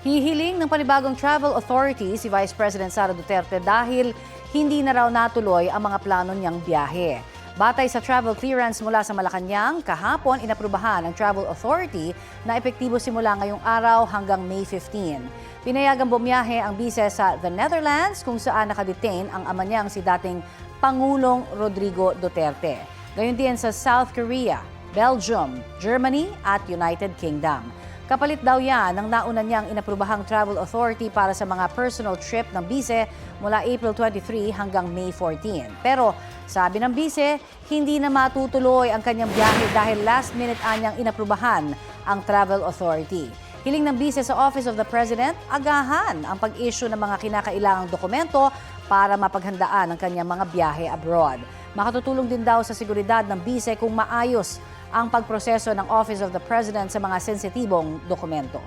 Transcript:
Hihiling ng panibagong travel authority si Vice President Sara Duterte dahil hindi na raw natuloy ang mga plano niyang biyahe. Batay sa travel clearance mula sa Malacanang, kahapon inaprubahan ng travel authority na epektibo simula ngayong araw hanggang May 15. Pinayagang bumiyahe ang bise sa The Netherlands kung saan nakadetain ang ama niyang si dating Pangulong Rodrigo Duterte. Gayon din sa South Korea, Belgium, Germany at United Kingdom. Kapalit daw yan ng nauna niyang inaprubahang travel authority para sa mga personal trip ng bise mula April 23 hanggang May 14. Pero sabi ng bise, hindi na matutuloy ang kanyang biyahe dahil last minute anyang inaprubahan ang travel authority. Hiling ng bise sa Office of the President, agahan ang pag-issue ng mga kinakailangang dokumento para mapaghandaan ang kanyang mga biyahe abroad. Makatutulong din daw sa seguridad ng bise kung maayos ang pagproseso ng Office of the President sa mga sensitibong dokumento.